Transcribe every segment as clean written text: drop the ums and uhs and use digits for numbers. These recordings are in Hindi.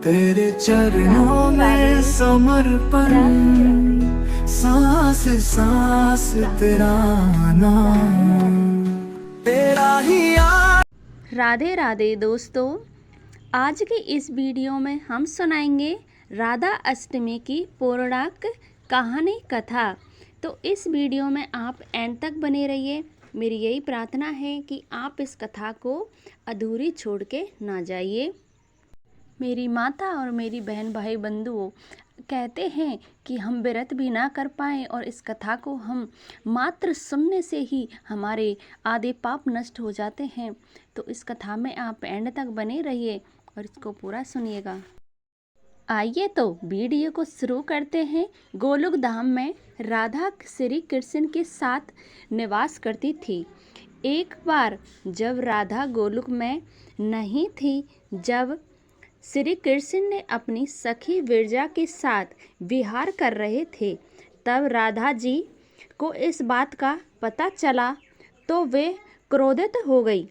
तेरे चरणों में समर्पण, सांस सांस तेरा नाम, तेरा ही राधे राधे दोस्तों, आज की इस वीडियो में हम सुनाएंगे राधा अष्टमी की पौराणिक कहानी कथा। तो इस वीडियो में आप एंड तक बने रहिए। मेरी यही प्रार्थना है कि आप इस कथा को अधूरी छोड़ के ना जाइए। मेरी माता और मेरी बहन भाई बंधुओं कहते हैं कि हम व्रत भी ना कर पाएँ और इस कथा को हम मात्र सुनने से ही हमारे आधे पाप नष्ट हो जाते हैं। तो इस कथा में आप एंड तक बने रहिए और इसको पूरा सुनिएगा। आइए तो वीडियो को शुरू करते हैं। गोलोक धाम में राधा श्री कृष्ण के साथ निवास करती थी। एक बार जब राधा गोलोक में नहीं थी, जब श्री कृष्ण ने अपनी सखी विरजा के साथ विहार कर रहे थे, तब राधा जी को इस बात का पता चला तो वे क्रोधित हो गई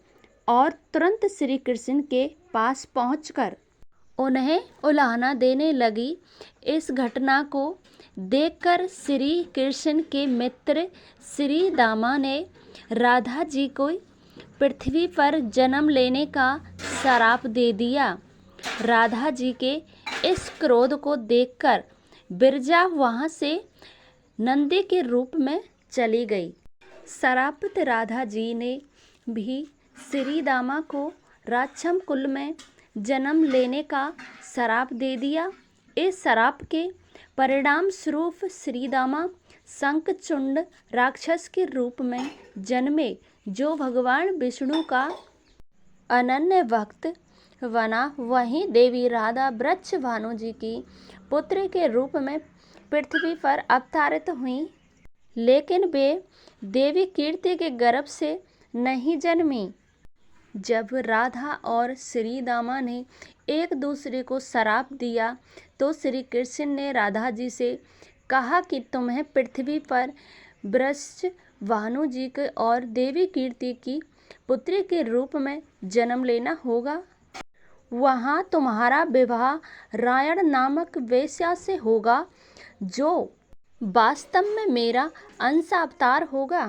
और तुरंत श्री कृष्ण के पास पहुंचकर उन्हें उलाहना देने लगी। इस घटना को देखकर श्री कृष्ण के मित्र श्री दामा ने राधा जी को पृथ्वी पर जन्म लेने का श्राप दे दिया। राधा जी के इस क्रोध को देखकर बिरजा वहां से नंदी के रूप में चली गई। श्रापित राधा जी ने भी श्री दामा को राक्षस कुल में जन्म लेने का श्राप दे दिया। इस श्राप के परिणाम स्वरूप श्री दामा शंखचूंड राक्षस के रूप में जन्मे, जो भगवान विष्णु का अनन्य भक्त बना। वहीं देवी राधा वृक्ष भानु जी की पुत्री के रूप में पृथ्वी पर अवतरित हुई, लेकिन वे देवी कीर्ति के गर्भ से नहीं जन्मी। जब राधा और श्री दामा ने एक दूसरे को श्राप दिया तो श्री कृष्ण ने राधा जी से कहा कि तुम्हें पृथ्वी पर वृक्ष भानु जी के और देवी कीर्ति की पुत्री के रूप में जन्म लेना होगा। वहाँ तुम्हारा विवाह रायण नामक वेश्या से होगा, जो वास्तव में मेरा अंश अवतार होगा।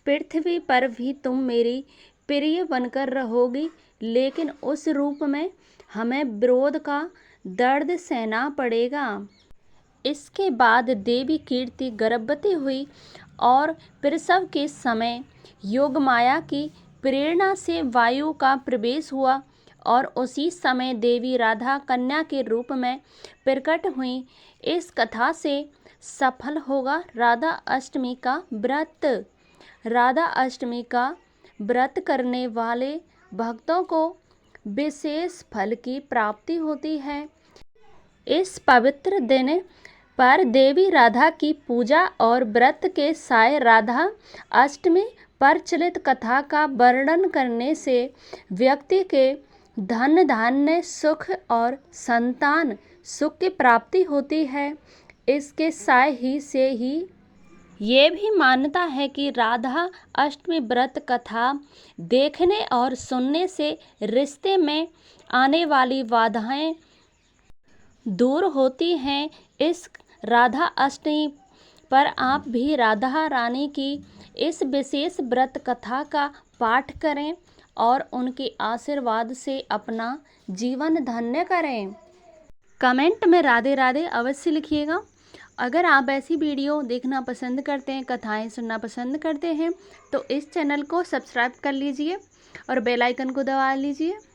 पृथ्वी पर भी तुम मेरी प्रिय बनकर रहोगी, लेकिन उस रूप में हमें विरोध का दर्द सहना पड़ेगा। इसके बाद देवी कीर्ति गर्भवती हुई और प्रसव के समय योगमाया की प्रेरणा से वायु का प्रवेश हुआ और उसी समय देवी राधा कन्या के रूप में प्रकट हुई। इस कथा से सफल होगा राधा अष्टमी का व्रत। राधा अष्टमी का व्रत करने वाले भक्तों को विशेष फल की प्राप्ति होती है। इस पवित्र दिन पर देवी राधा की पूजा और व्रत के साय राधा अष्टमी प्रचलित कथा का वर्णन करने से व्यक्ति के धन धान्य सुख और संतान सुख की प्राप्ति होती है। इसके साय ही से ही ये भी मान्यता है कि राधा अष्टमी व्रत कथा देखने और सुनने से रिश्ते में आने वाली बाधाएं दूर होती हैं। इस राधा अष्टमी पर आप भी राधा रानी की इस विशेष व्रत कथा का पाठ करें और उनके आशीर्वाद से अपना जीवन धन्य करें। कमेंट में राधे राधे अवश्य लिखिएगा। अगर आप ऐसी वीडियो देखना पसंद करते हैं, कथाएं सुनना पसंद करते हैं, तो इस चैनल को सब्सक्राइब कर लीजिए और बेल आइकन को दबा लीजिए।